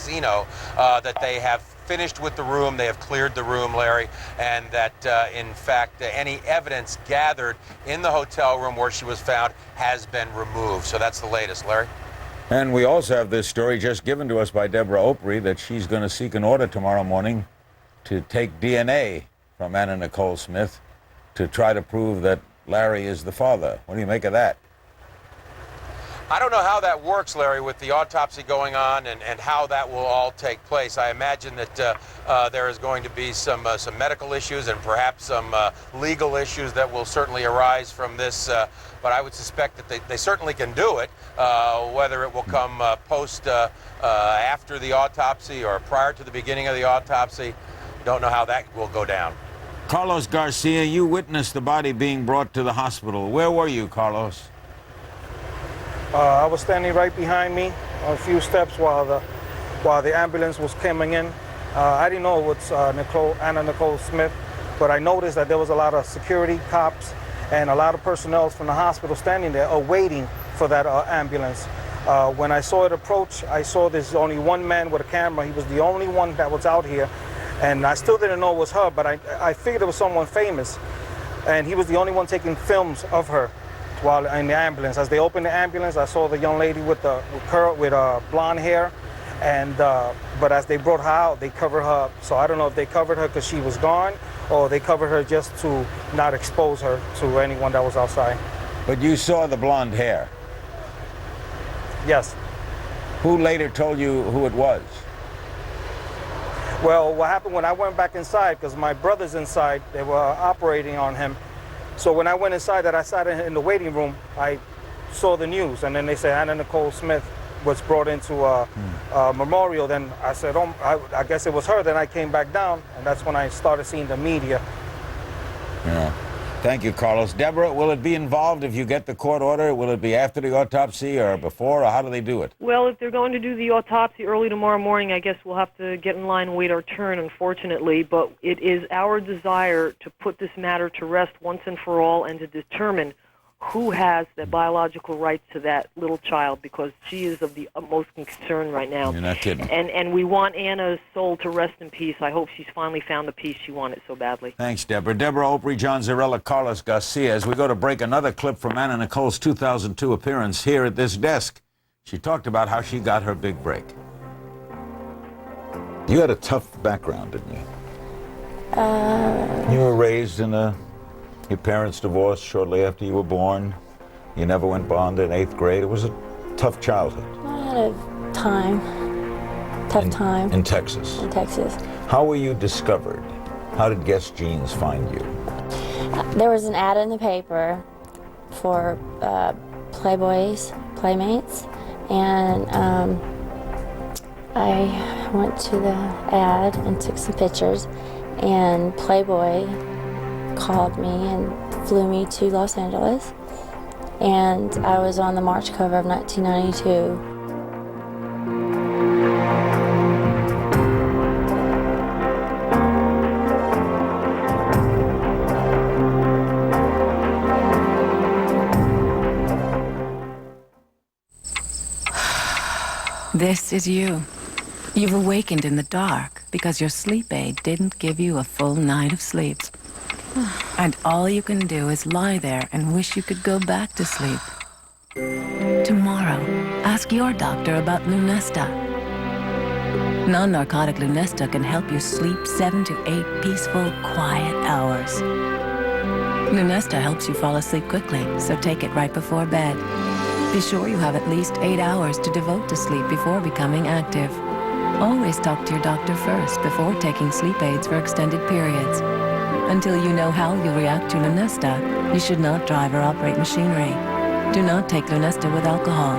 casino, that they have finished with the room, they have cleared the room, Larry, and that in fact any evidence gathered in the hotel room where she was found has been removed. So that's the latest, Larry. And we also have this story just given to us by Deborah Opry that she's going to seek an order tomorrow morning to take DNA from Anna Nicole Smith to try to prove that Larry is the father. What do you make of that? I don't know how that works, Larry, with the autopsy going on and how that will all take place. I imagine that there is going to be some medical issues and perhaps some legal issues that will certainly arise from this. But I would suspect that they certainly can do it. Whether it will come after the autopsy or prior to the beginning of the autopsy, don't know how that will go down. Carlos Garcia, you witnessed the body being brought to the hospital. Where were you, Carlos? I was standing right behind me a few steps while the ambulance was coming in. I didn't know it was Anna Nicole Smith, but I noticed that there was a lot of security cops and a lot of personnel from the hospital standing there waiting for that ambulance. When I saw it approach, I saw there's only one man with a camera. He was the only one that was out here, and I still didn't know it was her, but I figured it was someone famous, and he was the only one taking films of her while in the ambulance. As they opened the ambulance, I saw the young lady with blonde hair, and but as they brought her out, they covered her up. So I don't know if they covered her because she was gone, or they covered her just to not expose her to anyone that was outside. But you saw the blonde hair? Yes. Who later told you who it was? Well, what happened when I went back inside, because my brother's inside, they were operating on him. So when I went inside, I sat in the waiting room, I saw the news, and then they said Anna Nicole Smith was brought into a memorial. Then I said, oh, I guess it was her. Then I came back down, and that's when I started seeing the media. Yeah. Thank you, Carlos. Deborah, will it be involved if you get the court order? Will it be after the autopsy or before, or how do they do it? Well, if they're going to do the autopsy early tomorrow morning, I guess we'll have to get in line and wait our turn, unfortunately. But it is our desire to put this matter to rest once and for all and to determine who has the biological rights to that little child, because she is of the utmost concern right now. You're not kidding. And we want Anna's soul to rest in peace. I hope she's finally found the peace she wanted so badly. Thanks, Deborah. Deborah Opry, John Zarella, Carlos Garcia. As we go to break, another clip from Anna Nicole's 2002 appearance here at this desk. She talked about how she got her big break. You had a tough background, didn't you? You were raised in your parents divorced shortly after you were born. You never went bond in 8th grade. It was a tough childhood. I had a tough time. In Texas? In Texas. How were you discovered? How did Guess Jeans find you? There was an ad in the paper for Playmates, and I went to the ad and took some pictures, and Playboy called me and flew me to Los Angeles, and I was on the March cover of 1992. This is you. You've awakened in the dark because your sleep aid didn't give you a full night of sleep. And all you can do is lie there and wish you could go back to sleep. Tomorrow, ask your doctor about Lunesta. Non-narcotic Lunesta can help you sleep 7 to 8 peaceful, quiet hours. Lunesta helps you fall asleep quickly, so take it right before bed. Be sure you have at least 8 hours to devote to sleep before becoming active. Always talk to your doctor first before taking sleep aids for extended periods. Until you know how you'll react to Lunesta, you should not drive or operate machinery. Do not take Lunesta with alcohol.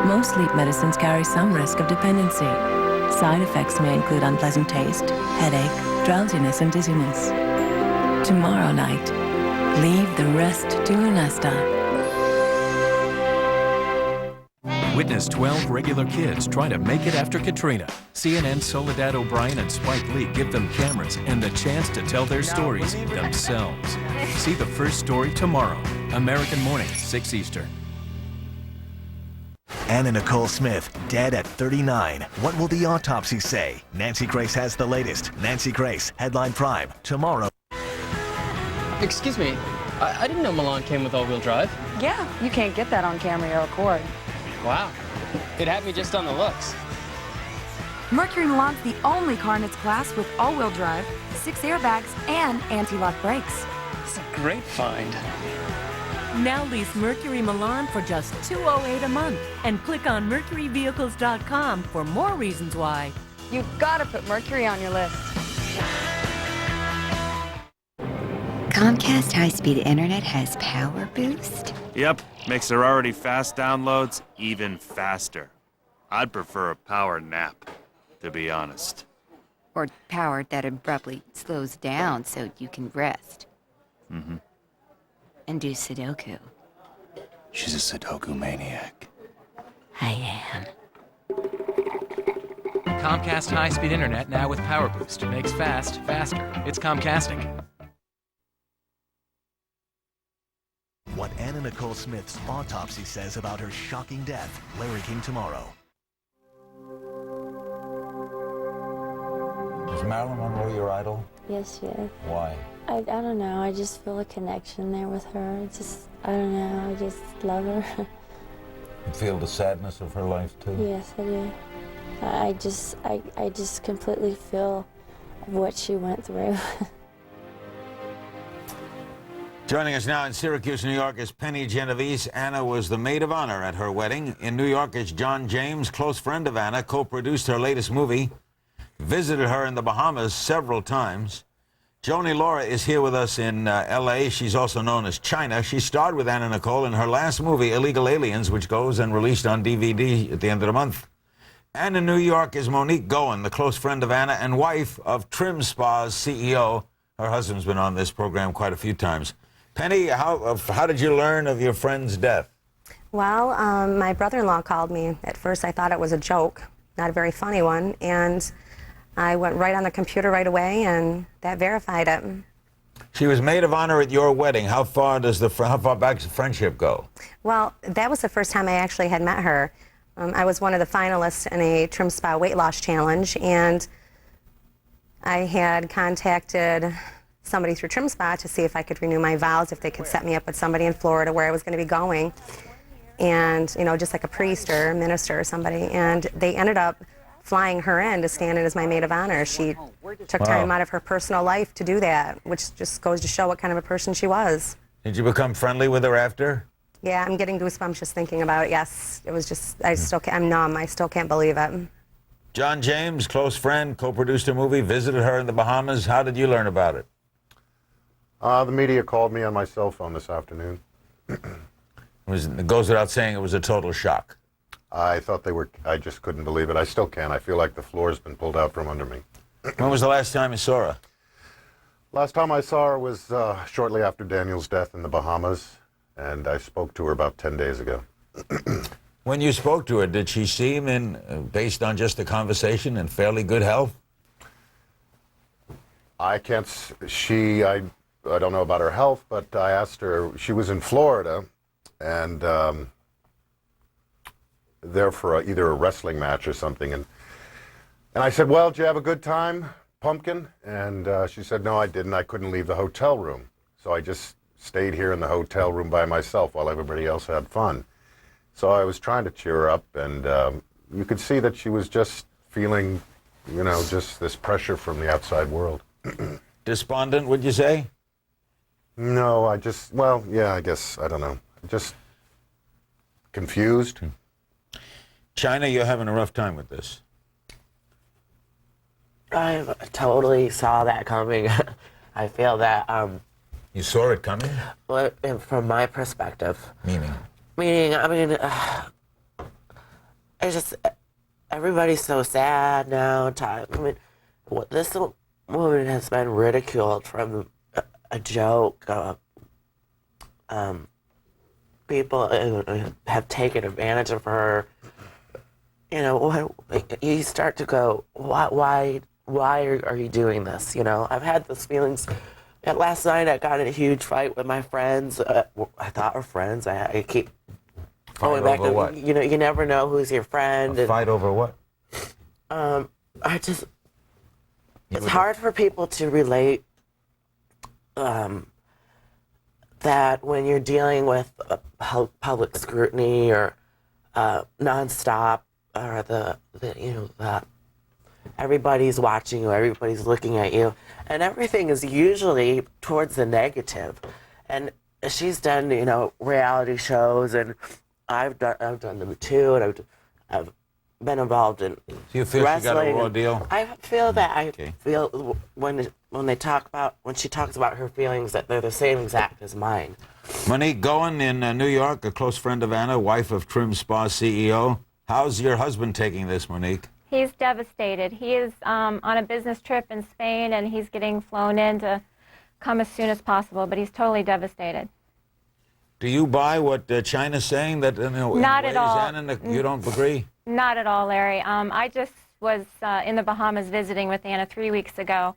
Most sleep medicines carry some risk of dependency. Side effects may include unpleasant taste, headache, drowsiness, and dizziness. Tomorrow night, leave the rest to Lunesta. Witness 12 regular kids trying to make it after Katrina. CNN's Soledad O'Brien and Spike Lee give them cameras and the chance to tell their stories themselves. See the first story tomorrow. American Morning, 6 Eastern. Anna Nicole Smith, dead at 39. What will the autopsy say? Nancy Grace has the latest. Nancy Grace, Headline Prime, tomorrow. Excuse me, I didn't know Milan came with all-wheel drive. Yeah, you can't get that on Camry or Accord. Wow, it had me just on the looks. Mercury Milan's the only car in its class with all-wheel drive, 6 airbags, and anti-lock brakes. It's a great find. Now lease Mercury Milan for just $208 a month and click on mercuryvehicles.com for more reasons why. You've got to put Mercury on your list. Comcast high-speed internet has power boost? Yep, makes their already fast downloads even faster. I'd prefer a power nap, to be honest. Or power that abruptly slows down so you can rest. Mm-hmm. And do Sudoku. She's a Sudoku maniac. I am. Comcast high-speed internet now with Power Boost makes fast faster. It's Comcasting. What Anna Nicole Smith's autopsy says about her shocking death. Larry King tomorrow. Is Marilyn Monroe your idol? Yes, she is. Why? I don't know. I just feel a connection there with her. I don't know. I just love her. You feel the sadness of her life too? Yes, I do. I just completely feel what she went through. Joining us now in Syracuse, New York is Penny Genovese. Anna was the maid of honor at her wedding. In New York is John James, close friend of Anna, co-produced her latest movie, visited her in the Bahamas several times. Joni Laura is here with us in L.A. She's also known as China. She starred with Anna Nicole in her last movie, Illegal Aliens, which goes and released on DVD at the end of the month. And in New York is Monique Goen, the close friend of Anna and wife of Trim Spa's CEO. Her husband's been on this program quite a few times. Penny, how did you learn of your friend's death? Well, my brother-in-law called me. At first I thought it was a joke, not a very funny one, and I went right on the computer right away, and that verified it. She was maid of honor at your wedding. How far back does the friendship go? Well, that was the first time I actually had met her. I was one of the finalists in a Trim Spa weight loss challenge, and I had contacted somebody through Trim Spa to see if I could renew my vows, if they could set me up with somebody in Florida where I was going to be going, and just like a priest or a minister or somebody, and they ended up flying her in to stand in as my maid of honor. She took time out of her personal life to do that, which just goes to show what kind of a person she was. Did you become friendly with her after? Yeah, I'm getting goosebumps just thinking about it. Yes, it was just, I'm numb. I still can't believe it. John James, close friend, co-produced a movie, visited her in the Bahamas. How did you learn about it? The media called me on my cell phone this afternoon. It goes without saying it was a total shock. I thought I just couldn't believe it. I still can't. I feel like the floor's been pulled out from under me. When was the last time you saw her? Last time I saw her was shortly after Daniel's death in the Bahamas, and I spoke to her about 10 days ago. When you spoke to her, did she seem, based on just the conversation, in fairly good health? I don't know about her health, but I asked her, she was in Florida, and there for either a wrestling match or something, and I said, well, did you have a good time, Pumpkin? And she said, no, I didn't. I couldn't leave the hotel room, so I just stayed here in the hotel room by myself while everybody else had fun. So I was trying to cheer her up, and you could see that she was just feeling, just this pressure from the outside world. Despondent, would you say? No, I guess, I don't know. Just confused. China, you're having a rough time with this. I totally saw that coming. I feel that... You saw it coming? Well, from my perspective. Meaning, it's just... Everybody's so sad now. This woman has been ridiculed from a joke. People have taken advantage of her. You start to go, why are you doing this? I've had those feelings. Last night I got in a huge fight with my friends. I thought we're friends. I keep going back over to, what? you know, you never know who's your friend. A fight over what? It's hard for people to relate that when you're dealing with public scrutiny or nonstop, or the everybody's watching you, everybody's looking at you, and everything is usually towards the negative. And she's done, you know, reality shows, and I've done them too, and I've been involved in Do you feel wrestling. she got a raw deal? I feel that she talks about her feelings, that they're the same exact as mine. Monique Goen in New York, a close friend of Anna, wife of Trim Spa CEO. How's your husband taking this, Monique? He's devastated. He is on a business trip in Spain, and he's getting flown in to come as soon as possible, but he's totally devastated. Do you buy what China's saying? That Not at all. Anna, you don't agree? Not at all, Larry. I just was in the Bahamas visiting with Anna 3 weeks ago.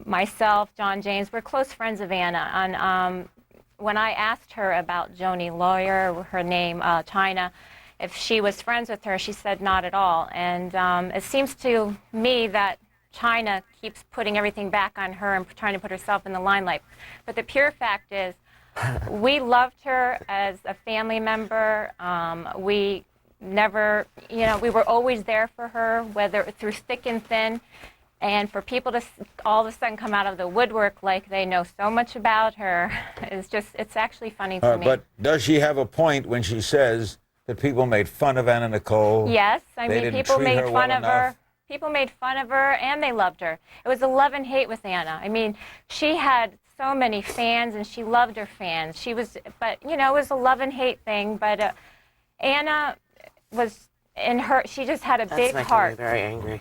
Myself, John James, we're close friends of Anna. And when I asked her about Joni Lawyer, her name, China, if she was friends with her, she said not at all. And it seems to me that China keeps putting everything back on her and trying to put herself in the limelight. But the pure fact is, we loved her as a family member. We never, you know, we were always there for her, whether through thick and thin. And for people to all of a sudden come out of the woodwork like they know so much about her is just, it's actually funny to me. But does she have a point when she says that people made fun of Anna Nicole? Yes, I They mean, didn't people treat made her fun well of her. enough? People made fun of her, and they loved her. It was a love and hate with Anna. I mean, she had so many fans, and she loved her fans. She was, but, you know, it was a love and hate thing. But Anna was, in her, she just had a big heart. That's making me very angry.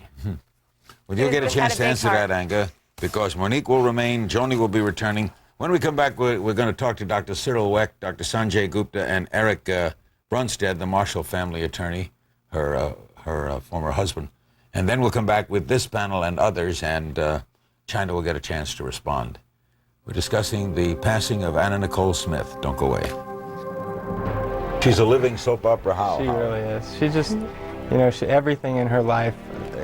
Well, you'll get a chance to answer that, Anga, because Monique will remain, Joni will be returning. When we come back, we're going to talk to Dr. Cyril Weck, Dr. Sanjay Gupta, and Eric Brunstead, the Marshall family attorney, her former husband. And then we'll come back with this panel and others, and China will get a chance to respond. We're discussing the passing of Anna Nicole Smith. Don't go away. She's a living soap opera. She really is. She just, you know, everything in her life,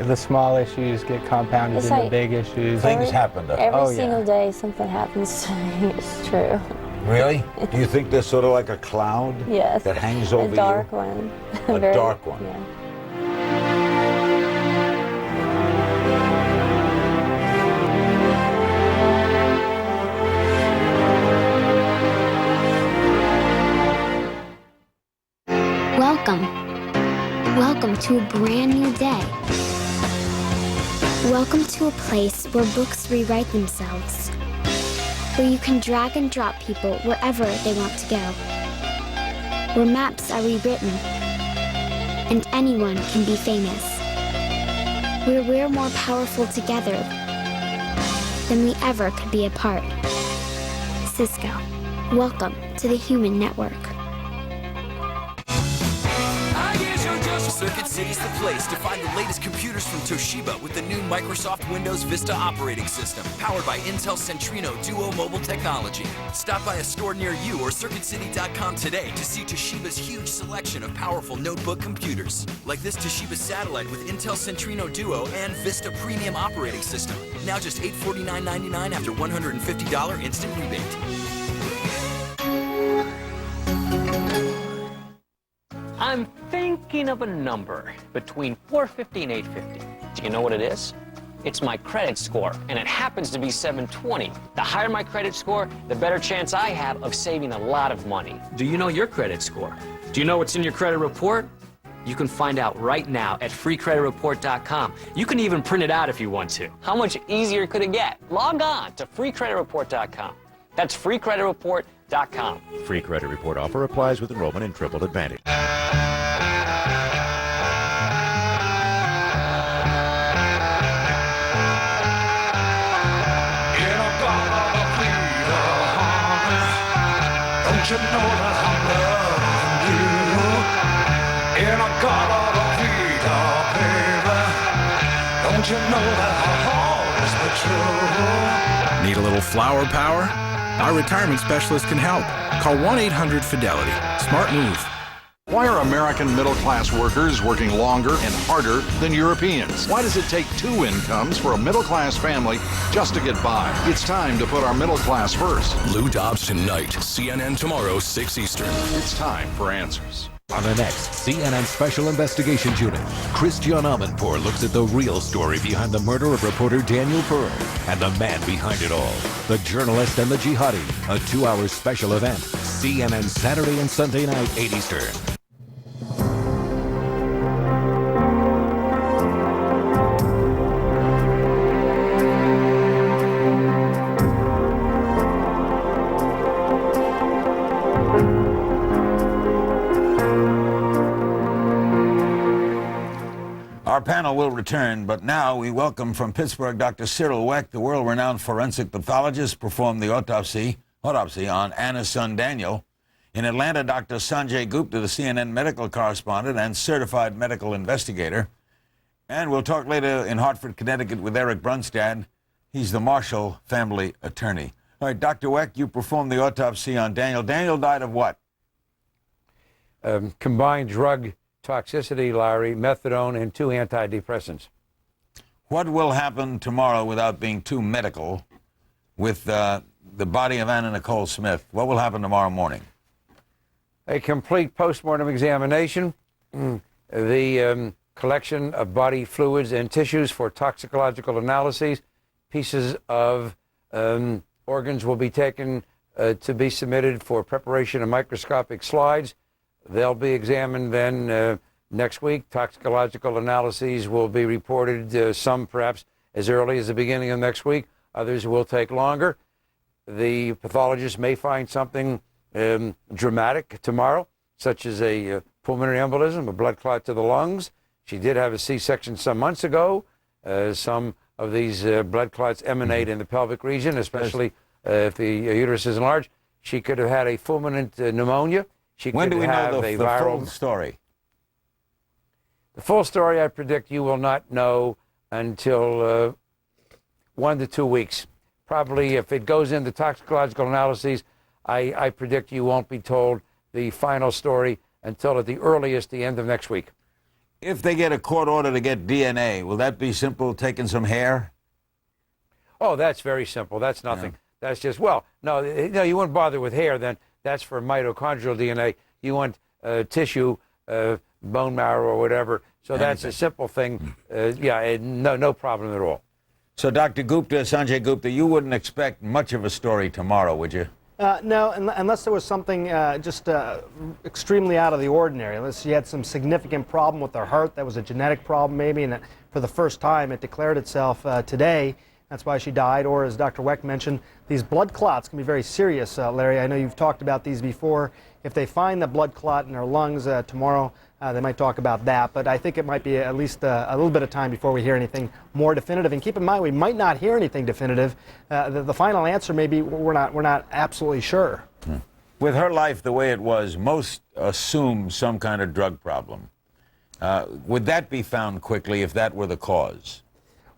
the small issues get compounded into like big issues. Things happen to her. Every single day something happens to me. It's true. Really? Do you think there's sort of like a cloud Yes. that hangs over you? A dark one. A Very- dark one. Yeah. Welcome. Welcome to a brand new day. Welcome to a place where books rewrite themselves. Where you can drag and drop people wherever they want to go. Where maps are rewritten. And anyone can be famous. Where we're more powerful together than we ever could be apart. Cisco, welcome to the Human Network. Circuit City's the place to find the latest computers from Toshiba with the new Microsoft Windows Vista operating system, powered by Intel Centrino Duo mobile technology. Stop by a store near you or CircuitCity.com today to see Toshiba's huge selection of powerful notebook computers, like this Toshiba Satellite with Intel Centrino Duo and Vista Premium operating system. Now just $849.99 after $150 instant rebate. I'm thinking of a number between 450 and 850. Do you know what it is? It's my credit score, and it happens to be 720. The higher my credit score, the better chance I have of saving a lot of money. Do you know your credit score? Do you know what's in your credit report? You can find out right now at freecreditreport.com. You can even print it out if you want to. How much easier could it get? Log on to freecreditreport.com. That's freecreditreport.com. Free credit report offer applies with enrollment in Triple Advantage. Don't you know that I'm loving you? In a God of Vida, baby. Don't you know that I'll always be true? Need a little flower power? Our retirement specialist can help. Call 1-800-FIDELITY. Smart move. Why are American middle-class workers working longer and harder than Europeans? Why does it take 2 incomes for a middle-class family just to get by? It's time to put our middle class first. Lou Dobbs tonight, CNN tomorrow, 6 Eastern. It's time for answers. On the next CNN Special Investigations Unit, Christian Amanpour looks at the real story behind the murder of reporter Daniel Pearl and the man behind it all, the journalist and the jihadi, a 2-hour special event. CNN Saturday and Sunday night, 8 Eastern. Our panel will return, but now we welcome from Pittsburgh Dr. Cyril Wecht, the world-renowned forensic pathologist, performed the autopsy on Anna's son Daniel. In Atlanta, Dr. Sanjay Gupta, the CNN medical correspondent and certified medical investigator. And we'll talk later in Hartford, Connecticut with Eric Brunstad. He's the Marshall family attorney. All right, Dr. Wecht, you performed the autopsy on Daniel. Daniel died of what? Combined drug toxicity, Larry, methadone, and 2 antidepressants. What will happen tomorrow, without being too medical, with the body of Anna Nicole Smith? What will happen tomorrow morning? A complete postmortem examination, the collection of body fluids and tissues for toxicological analyses. Pieces of organs will be taken to be submitted for preparation of microscopic slides. They'll be examined then next week. Toxicological analyses will be reported, some perhaps as early as the beginning of next week. Others will take longer. The pathologist may find something dramatic tomorrow, such as a pulmonary embolism, a blood clot to the lungs. She did have a C-section some months ago. Some of these blood clots emanate in the pelvic region, especially if the uterus is enlarged. She could have had a fulminant pneumonia. When do we know the full story? The full story, I predict you will not know until 1 to 2 weeks. Probably if it goes into toxicological analyses, I predict you won't be told the final story until at the earliest the end of next week. If they get a court order to get DNA, will that be simple, taking some hair? Oh, that's very simple. That's nothing. Yeah. That's just, well, no, you wouldn't bother with hair then. That's for mitochondrial DNA. You want tissue, bone marrow or whatever. So that's a simple thing. No problem at all. So Dr. Gupta, Sanjay Gupta, you wouldn't expect much of a story tomorrow, would you? No, unless there was something just extremely out of the ordinary. Unless she had some significant problem with her heart, that was a genetic problem maybe, and that for the first time it declared itself today. That's why she died. Or as Dr. Wecht mentioned, these blood clots can be very serious, Larry. I know you've talked about these before. If they find the blood clot in her lungs tomorrow, they might talk about that. But I think it might be at least a little bit of time before we hear anything more definitive. And keep in mind, we might not hear anything definitive. The final answer may be we're not absolutely sure. With her life the way it was, most assume some kind of drug problem. Would that be found quickly if that were the cause?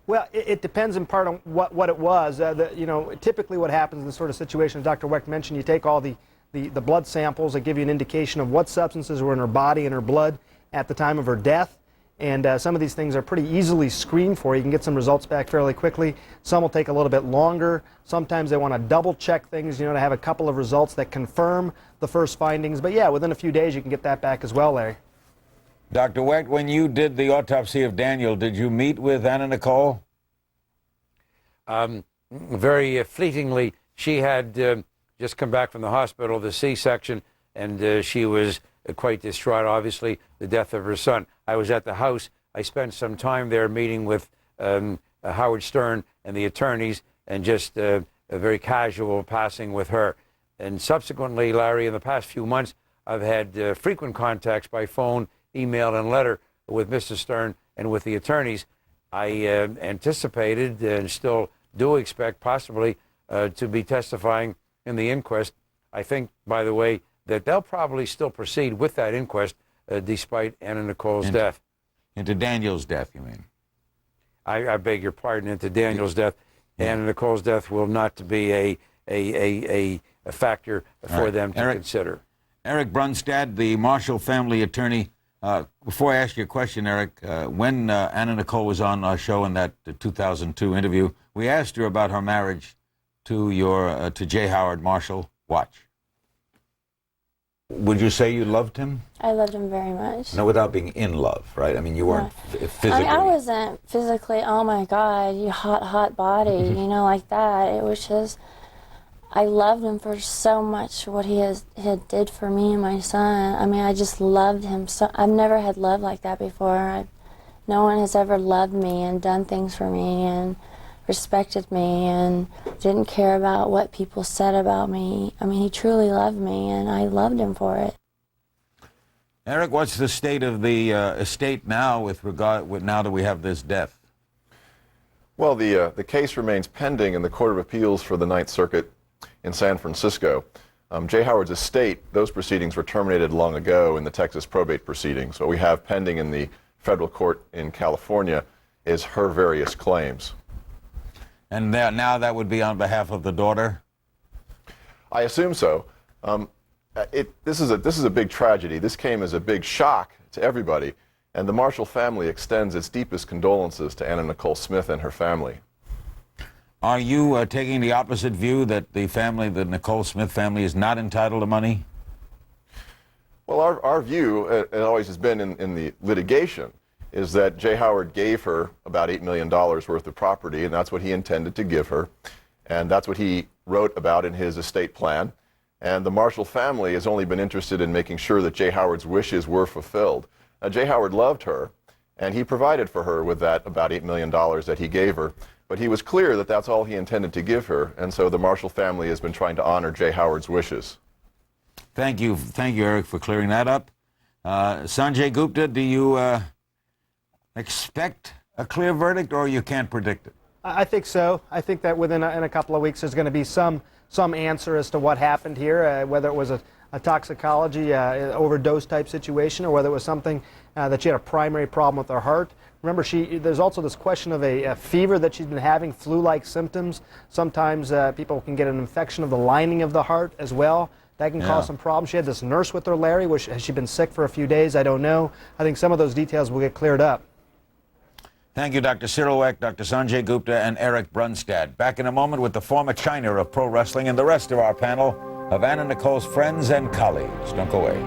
Well, it depends in part on what it was. Typically what happens in this sort of situation, as Dr. Wecht mentioned, you take all the blood samples that give you an indication of what substances were in her body and her blood at the time of her death. And some of these things are pretty easily screened for. You can get some results back fairly quickly. Some will take a little bit longer. Sometimes they want to double check things, to have a couple of results that confirm the first findings. But yeah, within a few days you can get that back as well, Larry. Dr. Wecht, when you did the autopsy of Daniel, did you meet with Anna Nicole? Very fleetingly. She had just come back from the hospital, the C-section, and she was quite distraught, obviously, the death of her son. I was at the house. I spent some time there meeting with Howard Stern and the attorneys, and just a very casual passing with her. And subsequently, Larry, in the past few months, I've had frequent contacts by phone, email, and letter with Mr. Stern and with the attorneys. I anticipated and still do expect possibly to be testifying in the inquest. I think, by the way, that they'll probably still proceed with that inquest despite Anna Nicole's death. Into Daniel's death, you mean? I beg your pardon, into Daniel's death. Anna Nicole's death will not be a factor for them to consider. Eric Brunstad, the Marshall family attorney. Before I ask you a question, Eric, when Anna Nicole was on our show in that 2002 interview, we asked her about her marriage to J. Howard Marshall. Watch. Would you say you loved him? I loved him very much. No, without being in love, right? I mean, you weren't physically. I mean, I wasn't physically, oh my God, you hot body, you know, like that. It was just, I loved him for so much what he had did for me and my son. I mean, I just loved him. So I've never had love like that before. No one has ever loved me and done things for me and respected me and didn't care about what people said about me. I mean, he truly loved me, and I loved him for it. Eric, what's the state of the estate now now that we have this death? Well, the case remains pending in the Court of Appeals for the Ninth Circuit in San Francisco. J. Howard's estate, those proceedings were terminated long ago in the Texas probate proceedings. What we have pending in the federal court in California is her various claims. And now that would be on behalf of the daughter? I assume so. This is a big tragedy. This came as a big shock to everybody, and the Marshall family extends its deepest condolences to Anna Nicole Smith and her family. Are you taking the opposite view that the Nicole Smith family, is not entitled to money? Well, our view, it always has been in the litigation, is that J. Howard gave her about $8 million worth of property, and that's what he intended to give her. And that's what he wrote about in his estate plan. And the Marshall family has only been interested in making sure that J. Howard's wishes were fulfilled. Now, J. Howard loved her, and he provided for her with that about $8 million that he gave her. But he was clear that that's all he intended to give her, and so the Marshall family has been trying to honor J. Howard's wishes. Thank you, Eric, for clearing that up. Sanjay Gupta, do you expect a clear verdict, or you can't predict it? I think so. I think that within in a couple of weeks there's going to be some answer as to what happened here, whether it was a toxicology overdose type situation, or whether it was something that she had a primary problem with her heart. Remember, there's also this question of a fever that she's been having, flu-like symptoms. Sometimes people can get an infection of the lining of the heart as well. That can cause some problems. She had this nurse with her, Larry. Has she been sick for a few days? I don't know. I think some of those details will get cleared up. Thank you, Dr. Cyril Weck, Dr. Sanjay Gupta, and Eric Brunstad. Back in a moment with the former China of pro wrestling and the rest of our panel of Anna Nicole's friends and colleagues. Don't go away.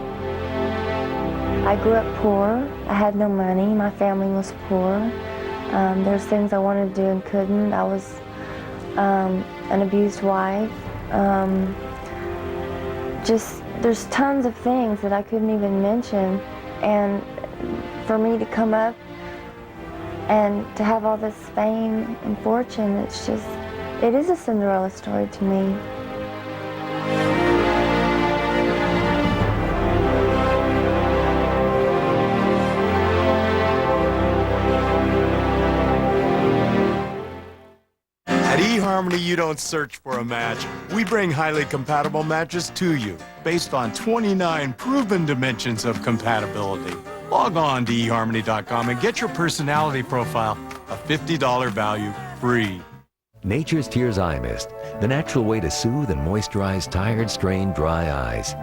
I grew up poor. I had no money. My family was poor. There's things I wanted to do and couldn't. I was an abused wife. There's tons of things that I couldn't even mention. And for me to come up and to have all this fame and fortune, it is a Cinderella story to me. At eHarmony, you don't search for a match. We bring highly compatible matches to you based on 29 proven dimensions of compatibility. Log on to eHarmony.com and get your personality profile, a $50 value, free. Nature's Tears Eye Mist, the natural way to soothe and moisturize tired, strained, dry eyes.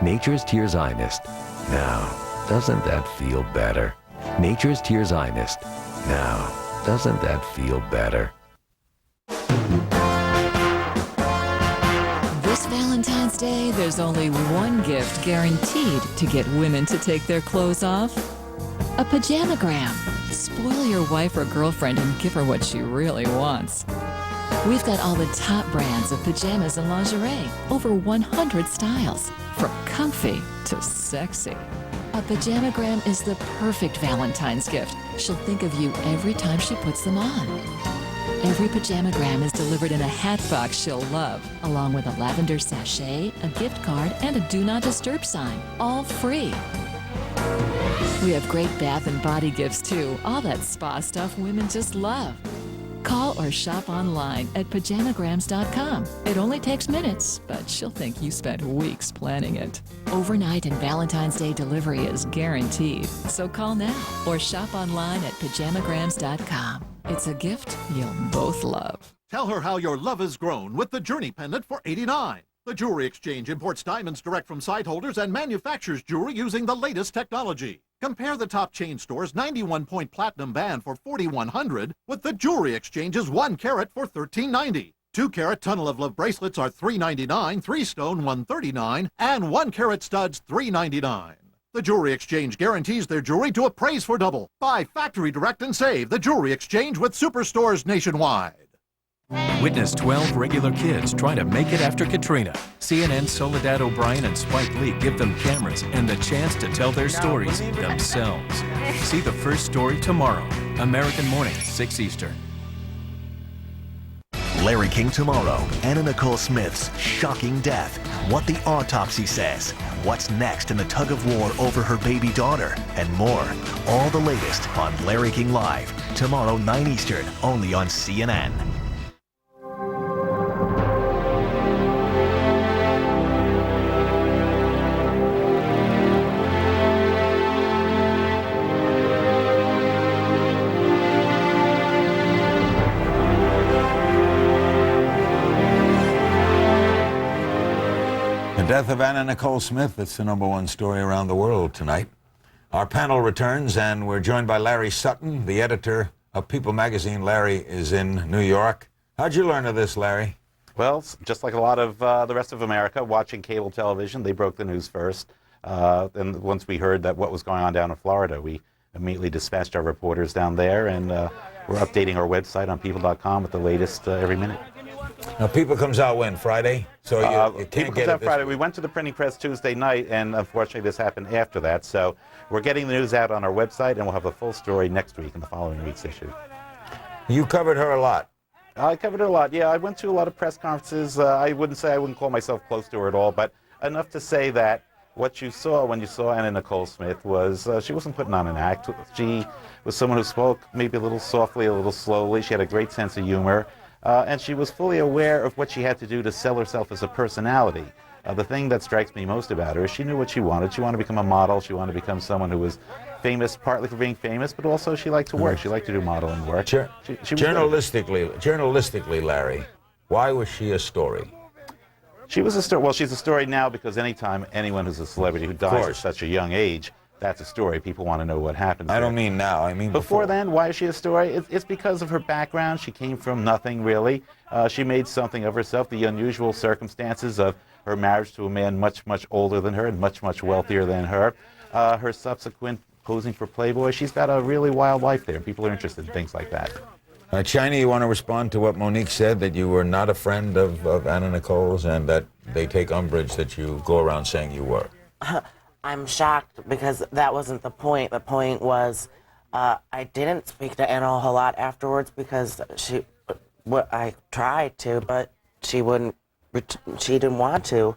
Nature's Tears Eye Mist. Now, doesn't that feel better? Nature's Tears Eye Mist. Now, doesn't that feel better? This Valentine's Day, there's only one gift guaranteed to get women to take their clothes off. A pajamagram. Spoil your wife or girlfriend and give her what she really wants. We've got all the top brands of pajamas and lingerie, over 100 styles, from comfy to sexy. A pajamagram is the perfect Valentine's gift. She'll think of you every time she puts them on. Every pajamagram is delivered in a hat box she'll love, along with a lavender sachet, a gift card, and a Do Not Disturb sign, all free. We have great bath and body gifts too, all that spa stuff women just love. Call or shop online at pajamagrams.com. It only takes minutes, but she'll think you spent weeks planning it. Overnight and Valentine's Day delivery is guaranteed, so call now or shop online at pajamagrams.com. It's a gift you'll both love. Tell her how your love has grown with the Journey pendant for $89. The Jewelry Exchange imports diamonds direct from site holders and manufactures jewelry using the latest technology. Compare the top chain store's 91-point platinum band for $4,100 with the Jewelry Exchange's 1 carat for $13.90. 2-carat Tunnel of Love bracelets are $3.99, 3-stone $139, and 1-carat studs $3.99. The Jewelry Exchange guarantees their jewelry to appraise for double. Buy factory direct and save. The Jewelry Exchange with superstores nationwide. Witness 12 regular kids trying to make it after Katrina. CNN's Soledad O'Brien and Spike Lee give them cameras and the chance to tell their stories themselves. See the first story tomorrow. American Morning, 6 Eastern. Larry King tomorrow. Anna Nicole Smith's shocking death. What the autopsy says. What's next in the tug of war over her baby daughter. And more. All the latest on Larry King Live. Tomorrow, 9 Eastern. Only on CNN. The death of Anna Nicole Smith, it's the #1 story around the world tonight. Our panel returns, and we're joined by Larry Sutton, the editor of People magazine. Larry is in New York. How'd you learn of this, Larry? Well, just like a lot of the rest of America, watching cable television, they broke the news first. And once we heard that what was going on down in Florida, we immediately dispatched our reporters down there, and we're updating our website on people.com with the latest every minute. Now, People comes out when? Friday? So you can't People get comes it out Friday. We went to the printing press Tuesday night, and unfortunately this happened after that. So we're getting the news out on our website, and we'll have a full story next week in the following week's issue. You covered her a lot. I covered her a lot. Yeah, I went to a lot of press conferences. I wouldn't call myself close to her at all, but enough to say that what you saw when you saw Anna Nicole Smith was she wasn't putting on an act. She was someone who spoke maybe a little softly, a little slowly. She had a great sense of humor. And she was fully aware of what she had to do to sell herself as a personality. The thing that strikes me most about her is she knew what she wanted. She wanted to become a model. She wanted to become someone who was famous, partly for being famous, but also she liked to work. She liked to do modeling work. She was Journalistically, Larry, why was she a story? She was a story. Well, she's a story now because anytime anyone who's a celebrity who dies at such a young age, that's a story. People want to know what happens. I don't mean now. I mean before then. Why is she a story? It's because of her background. She came from nothing, really. She made something of herself. The unusual circumstances of her marriage to a man much, much older than her and much, much wealthier than her. Her subsequent posing for Playboy. She's got a really wild life there. People are interested in things like that. China, you want to respond to what Monique said, that you were not a friend of Anna Nicole's and that they take umbrage that you go around saying you were? I'm shocked because that wasn't the point. The point was I didn't speak to Anna a whole lot afterwards because I tried to, but she wouldn't. She didn't want to.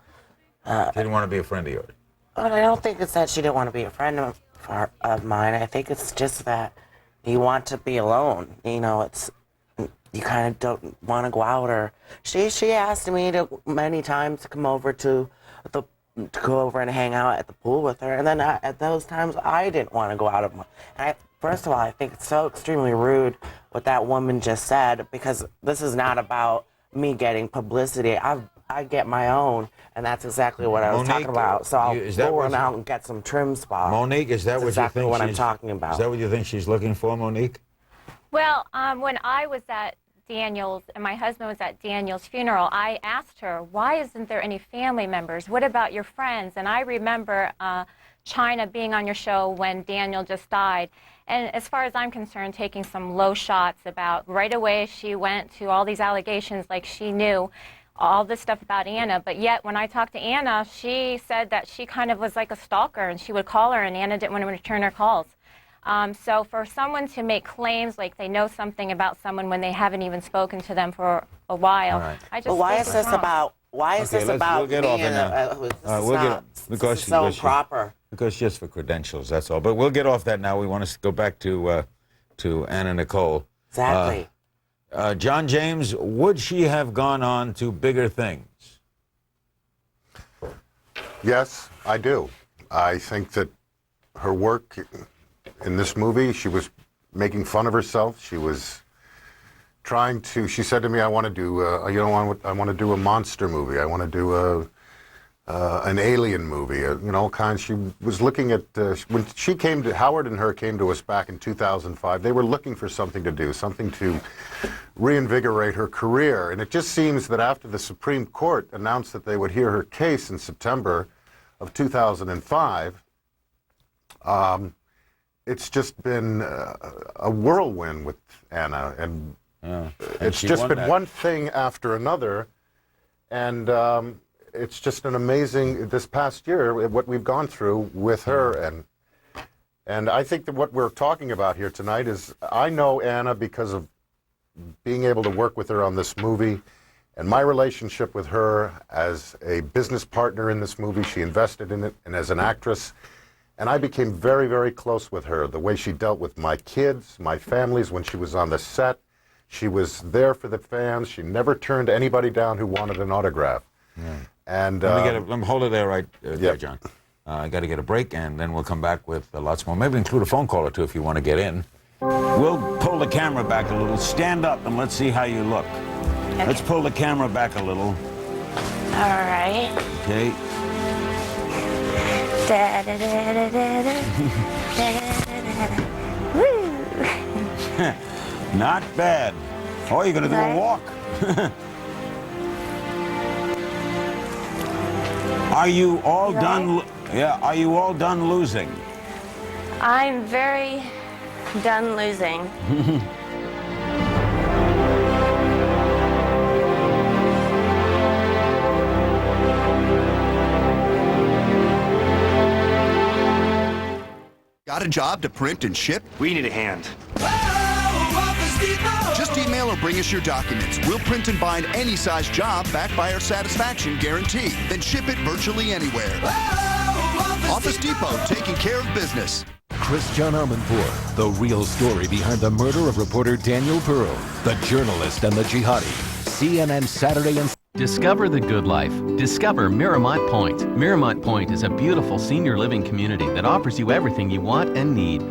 Didn't want to be a friend of yours. But I don't think it's that she didn't want to be a friend of mine. I think it's just that you want to be alone. You know, it's you kind of don't want to go out. Or she asked me many times to come over to go over and hang out at the pool with her, and then at those times I didn't want to go out of my. And first of all, I think it's so extremely rude what that woman just said, because this is not about me getting publicity. I get my own, and that's exactly what I was talking about. So I'll go out and get some trim spots. Monique, is that exactly what I'm talking about? Is that what you think she's looking for, Monique? Well, when I was at Daniel's, and my husband was at Daniel's funeral, I asked her, why isn't there any family members? What about your friends? And I remember China being on your show when Daniel just died. And as far as I'm concerned, taking some low shots about right away she went to all these allegations like she knew all this stuff about Anna. But yet when I talked to Anna, she said that she kind of was like a stalker, and she would call her and Anna didn't want to return her calls. So for someone to make claims like they know something about someone when they haven't even spoken to them for a while, right. I just But why think is it's this wrong. about? Why is this about we'll get me off it now. because so improper? Because just for credentials, that's all. But we'll get off that now. We want to go back to Anna Nicole. Exactly. John James, would she have gone on to bigger things? Yes, I do. I think that her work in this movie, she was making fun of herself. She was trying to. She said to me, "I want to do, I want to do a monster movie. I want to do an alien movie. All kinds." She was looking at when she came to Howard and her came to us back in 2005. They were looking for something to do, something to reinvigorate her career. And it just seems that after the Supreme Court announced that they would hear her case in September of 2005. It's just been a whirlwind with Anna, and it's just been one thing after another, and it's just an amazing, this past year, what we've gone through with her, and I think that what we're talking about here tonight is, I know Anna because of being able to work with her on this movie, and my relationship with her as a business partner in this movie. She invested in it, and as an actress. And I became very, very close with her. The way she dealt with my kids, my families, when she was on the set. She was there for the fans. She never turned anybody down who wanted an autograph. And let me hold it there there, John. I got to get a break, and then we'll come back with lots more. Maybe include a phone call or two if you want to get in. We'll pull the camera back a little. Stand up, and let's see how you look. Okay. Let's pull the camera back a little. All right. Okay. Da, da, da, da, da, da. Da, da, da, da. Woo! Not bad. Oh, you're going to do a walk. Are you all done? Yeah, are you all done losing? I'm very done losing. Got a job to print and ship? We need a hand. Just email or bring us your documents. We'll print and bind any size job backed by our satisfaction guarantee. Then ship it virtually anywhere. Office Depot, taking care of business. Christian Amanpour, the real story behind the murder of reporter Daniel Pearl, the journalist and the jihadi. CNN Saturday and... Discover the good life. Discover Miramont Point. Miramont Point is a beautiful senior living community that offers you everything you want and need.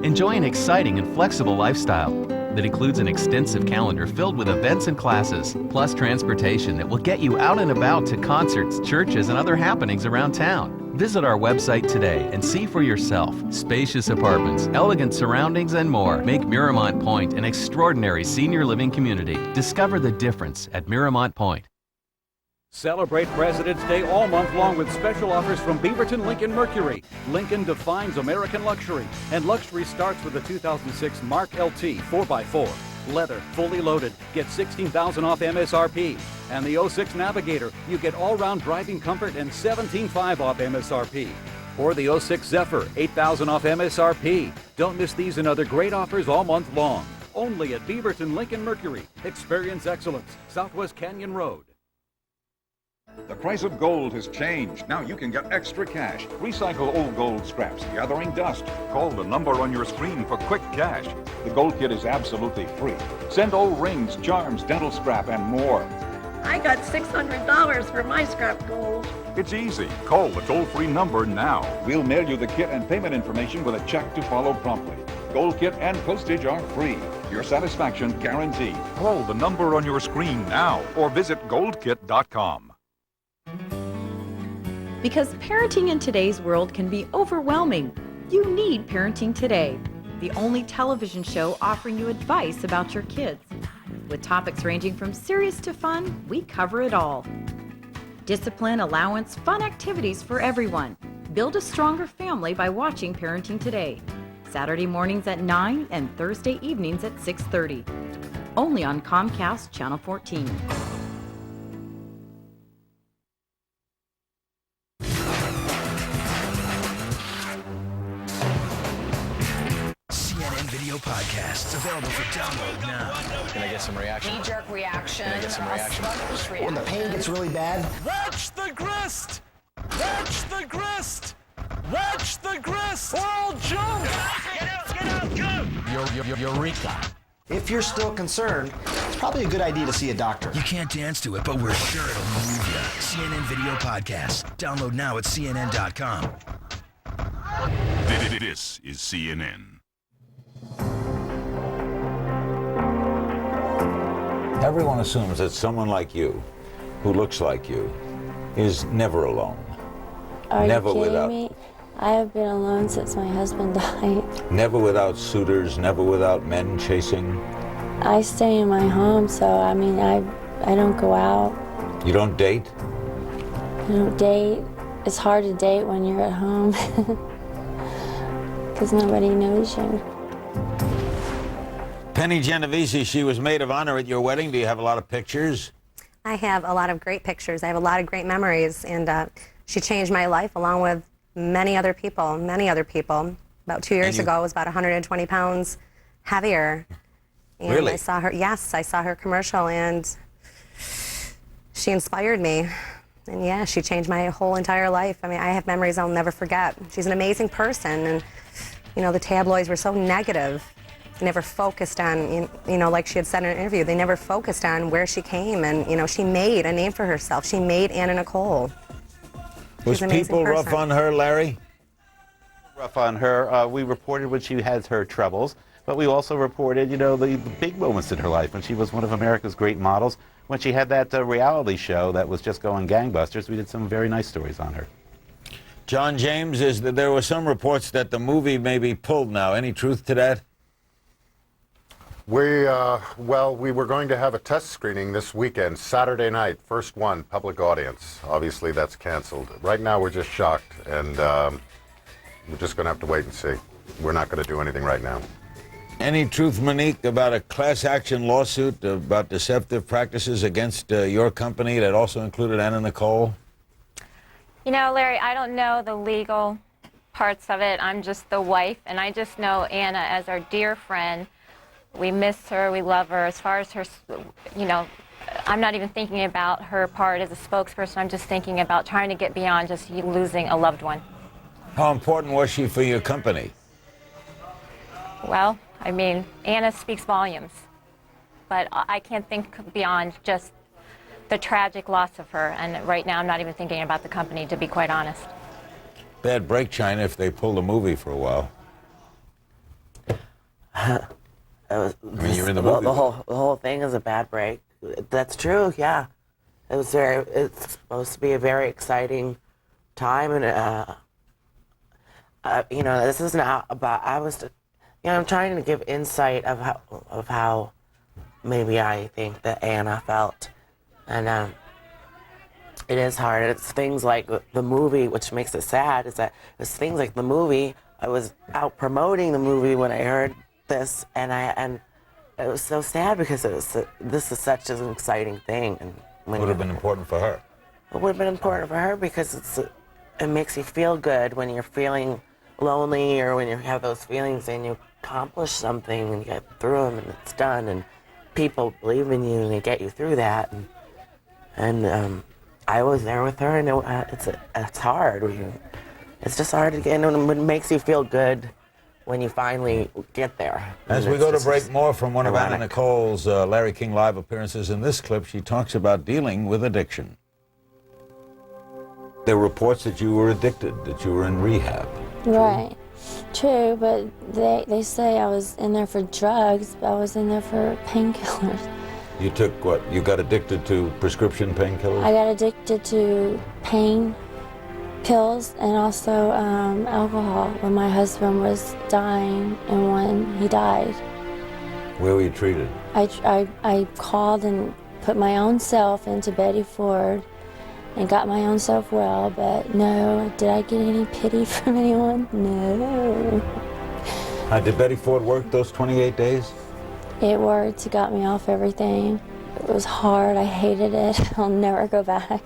Enjoy an exciting and flexible lifestyle that includes an extensive calendar filled with events and classes, plus transportation that will get you out and about to concerts, churches, and other happenings around town. Visit our website today and see for yourself. Spacious apartments, elegant surroundings, and more make Miramont Point an extraordinary senior living community. Discover the difference at Miramont Point. Celebrate President's Day all month long with special offers from Beaverton Lincoln Mercury. Lincoln defines American luxury, and luxury starts with the 2006 Mark LT 4x4. Leather, fully loaded, get $16,000 off MSRP. And the 06 Navigator, you get all-round driving comfort and $17,500 off MSRP. Or the 06 Zephyr, $8,000 off MSRP. Don't miss these and other great offers all month long. Only at Beaverton Lincoln Mercury. Experience excellence. Southwest Canyon Road. The price of gold has changed. Now you can get extra cash. Recycle old gold scraps, gathering dust. Call the number on your screen for quick cash. The Gold Kit is absolutely free. Send old rings, charms, dental scrap, and more. I got $600 for my scrap gold. It's easy. Call the toll-free number now. We'll mail you the kit and payment information with a check to follow promptly. Gold Kit and postage are free. Your satisfaction guaranteed. Call the number on your screen now or visit goldkit.com. Because parenting in today's world can be overwhelming, you need Parenting Today, the only television show offering you advice about your kids. With topics ranging from serious to fun, we cover it all. Discipline, allowance, fun activities for everyone. Build a stronger family by watching Parenting Today. Saturday mornings at 9 and Thursday evenings at 6:30. Only on Comcast Channel 14. CNN Video Podcasts available for download now. Can I get some reaction? Knee-jerk reaction. Can I get some reaction? When the pain gets really bad. Watch the grist! Watch the grist! Watch the grist! Or I'll jump! Get out, go! Eureka. If you're still concerned, it's probably a good idea to see a doctor. You can't dance to it, but we're sure it'll move you. CNN Video Podcasts. Download now at CNN.com. This is CNN. Everyone assumes that someone like you, who looks like you, is never alone. Are Never you kidding without. me? I have been alone since my husband died. Never without suitors, never without men chasing. I stay in my home, so I mean, I don't go out. You don't date? I don't date. It's hard to date when you're at home because nobody knows you. Penny Genovese, she was maid of honor at your wedding. Do you have a lot of pictures? I have a lot of great pictures. I have a lot of great memories, and she changed my life along with many other people. About 2 years ago, I was about 120 pounds heavier. And Really? I saw her, yes, I saw her commercial, and she inspired me. And yeah, she changed my whole entire life. I mean, I have memories I'll never forget. She's an amazing person, and you know, the tabloids were so negative. They never focused on, you know, like she had said in an interview, they never focused on where she came, and you know, she made a name for herself. She made Anna Nicole. Was She's an amazing people rough person. on her, Larry? Rough on her. We reported when she has her troubles, but we also reported, you know, the big moments in her life when she was one of America's great models. When she had that reality show that was just going gangbusters, we did some very nice stories on her. John James, there were some reports that the movie may be pulled now. Any truth to that? Well, we were going to have a test screening this weekend, Saturday night, first one, public audience. Obviously, that's canceled. Right now, we're just shocked, and we're just going to have to wait and see. We're not going to do anything right now. Any truth, Monique, about a class action lawsuit about deceptive practices against your company that also included Anna Nicole? You know, Larry, I don't know the legal parts of it. I'm just the wife, and I just know Anna as our dear friend. We miss her, we love her. As far as her, you know, I'm not even thinking about her part as a spokesperson. I'm just thinking about trying to get beyond just losing a loved one. How important was she for your company? Well, I mean, Anna speaks volumes, but I can't think beyond just the tragic loss of her. And right now, I'm not even thinking about the company, to be quite honest. Bad break, China, if they pulled a movie for a while. I mean, you're in the movie. The whole thing is a bad break. That's true. Yeah, it's supposed to be a very exciting time, and you know, this is not about. I'm trying to give insight of how maybe I think that Anna felt, and it is hard. It's things like the movie, which makes it sad. Is that it's things like the movie. I was out promoting the movie when I heard this, and it was so sad because this is such an exciting thing, and It would have been important for her. It would have been important for her because it makes you feel good when you're feeling lonely or when you have those feelings and you accomplish something and you get through them and it's done and people believe in you and they get you through that, and I was there with her, and it's hard. It's just hard to get, and it makes you feel good when you finally get there. As we go to break, more from one of Anna Nicole's Larry King Live appearances. In this clip, she talks about dealing with addiction. There were reports that you were addicted, that you were in rehab. Right. True, but they say I was in there for drugs, but I was in there for painkillers. You took what? You got addicted to prescription painkillers? I got addicted to pain pills and also alcohol when my husband was dying and when he died. Where were you treated? I called and put my own self into Betty Ford and got my own self well, but no, did I get any pity from anyone? No. Did Betty Ford work those 28 days? It worked. It got me off everything. It was hard. I hated it. I'll never go back.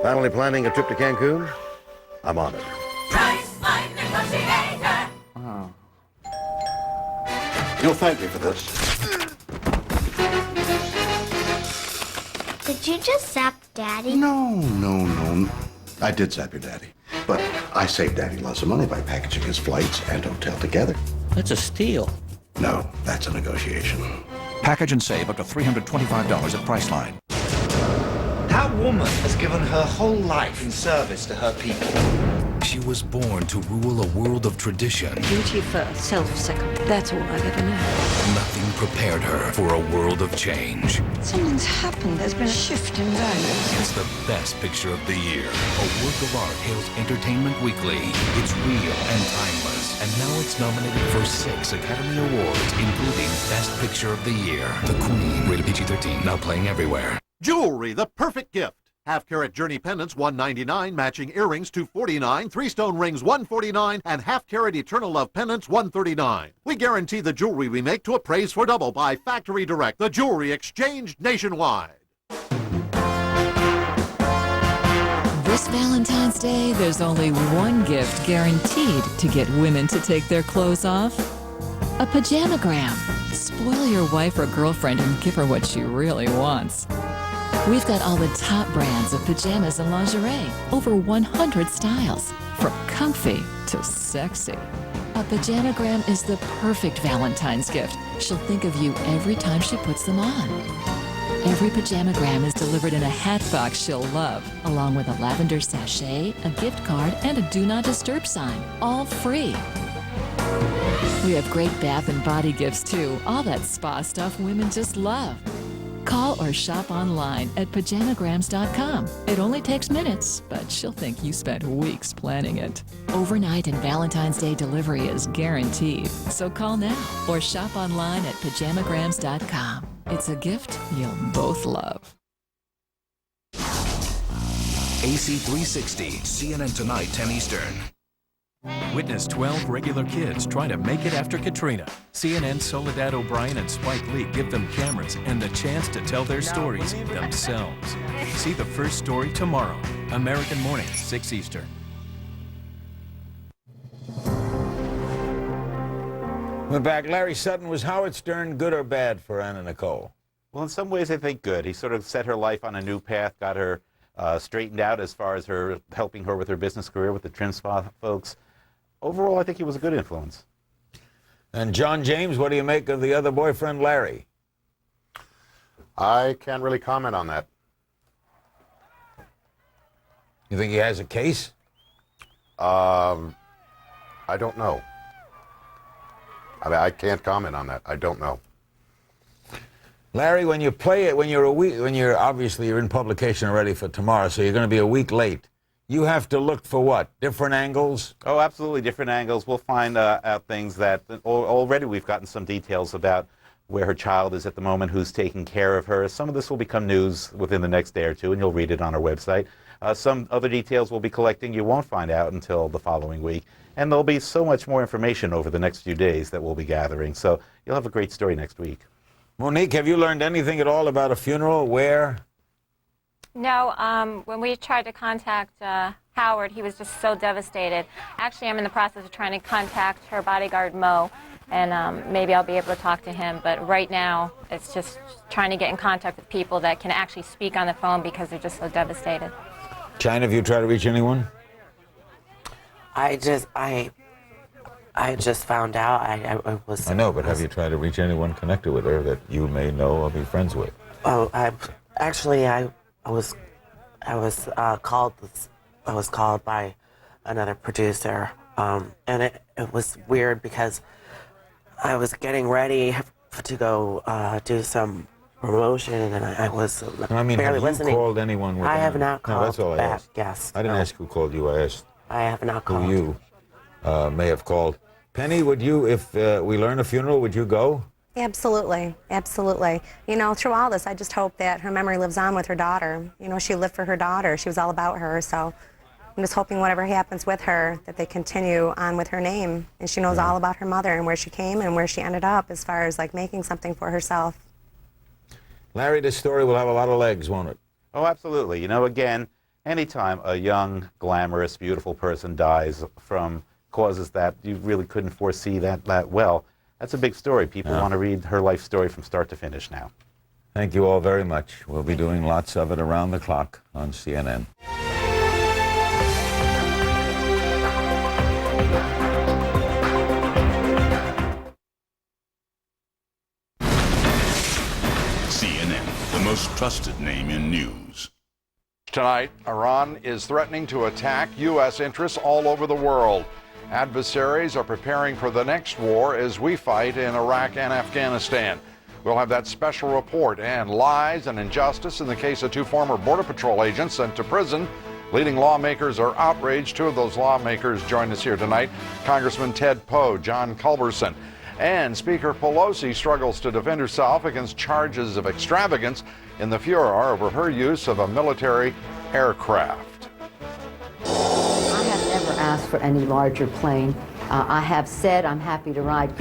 Finally planning a trip to Cancun? I'm on it. Oh. You'll thank me for this. Did you just zap Daddy? No. I did zap your daddy. But I saved Daddy lots of money by packaging his flights and hotel together. That's a steal. No, that's a negotiation. Package and save up to $325 at Priceline. How woman has given her whole life in service to her people. She was born to rule a world of tradition. Duty first, self second. That's all I've ever known. Nothing prepared her for a world of change. Something's happened. There's been a shift in values. It's the best picture of the year. A work of art hails Entertainment Weekly. It's real and timeless. And now it's nominated for 6 Academy Awards, including Best Picture of the Year. The Queen, rated PG-13, now playing everywhere. Jewelry, the perfect gift. Half-carat journey pendants, $199, matching earrings, $249, 3-stone rings, $149, and half-carat eternal love pendants, $139. We guarantee the jewelry we make to appraise for double by Factory Direct, the jewelry exchange nationwide. This Valentine's Day, there's only one gift guaranteed to get women to take their clothes off. A pajamagram. Spoil your wife or girlfriend and give her what she really wants. We've got all the top brands of pajamas and lingerie, over 100 styles, from comfy to sexy. A pajamagram is the perfect Valentine's gift. She'll think of you every time she puts them on. Every pajamagram is delivered in a hat box she'll love, along with a lavender sachet, a gift card, and a Do Not Disturb sign, all free. We have great bath and body gifts too, all that spa stuff women just love. Call or shop online at pajamagrams.com. It only takes minutes, but she'll think you spent weeks planning it. Overnight and Valentine's Day delivery is guaranteed. So call now or shop online at pajamagrams.com. It's a gift you'll both love. AC 360, CNN Tonight, 10 Eastern. Witness 12 regular kids trying to make it after Katrina. CNN's Soledad O'Brien and Spike Lee give them cameras and the chance to tell their stories themselves. See the first story tomorrow. American Morning, 6 Eastern. We're back. Larry Sutton, was Howard Stern good or bad for Anna Nicole? Well, in some ways, I think good. He sort of set her life on a new path, got her straightened out as far as her helping her with her business career with the trim spa folks. Overall, I think he was a good influence. And John James, what do you make of the other boyfriend, Larry? I can't really comment on that. You think he has a case? I don't know. I can't comment on that. I don't know. Larry, when you play it, when you're obviously you're in publication already for tomorrow, so you're going to be a week late. You have to look for what? Different angles? Oh, absolutely, different angles. We'll find out things that already we've gotten some details about where her child is at the moment, who's taking care of her. Some of this will become news within the next day or two, and you'll read it on our website. Some other details we'll be collecting you won't find out until the following week. And there'll be so much more information over the next few days that we'll be gathering. So you'll have a great story next week. Monique, have you learned anything at all about a funeral? Where? No, when we tried to contact Howard, he was just so devastated. Actually, I'm in the process of trying to contact her bodyguard, Mo, and maybe I'll be able to talk to him. But right now, it's just trying to get in contact with people that can actually speak on the phone because they're just so devastated. China, have you tried to reach anyone? I just found out I was... I know, but have you tried to reach anyone connected with her that you may know or be friends with? Oh, I was called by another producer, and it was weird because I was getting ready to go do some promotion, and then I was barely have you listening. Called anyone with I have Anna? not called No, that's all I back. asked. Yes. I didn't ask who called you. I asked I have not called. who you may have called. Penny, would you, if we learn a funeral, would you go? Absolutely, absolutely. You know, through all this, I just hope that her memory lives on with her daughter. You know, she lived for her daughter. She was all about her. So I'm just hoping whatever happens with her, that they continue on with her name. And she knows all about her mother and where she came and where she ended up as far as like making something for herself. Larry, this story will have a lot of legs, won't it? Oh, absolutely. You know, again, anytime a young, glamorous, beautiful person dies from causes that you really couldn't foresee that well, that's a big story. People want to read her life story from start to finish now. Thank you all very much. We'll be doing lots of it around the clock on CNN. CNN, the most trusted name in news. Tonight, Iran is threatening to attack U.S. interests all over the world. Adversaries are preparing for the next war as we fight in Iraq and Afghanistan. We'll have that special report and lies and injustice in the case of 2 former Border Patrol agents sent to prison. Leading lawmakers are outraged. 2 of those lawmakers join us here tonight, Congressman Ted Poe, John Culberson. And Speaker Pelosi struggles to defend herself against charges of extravagance in the furor over her use of a military aircraft. I have never asked for any larger plane. I have said I'm happy to ride.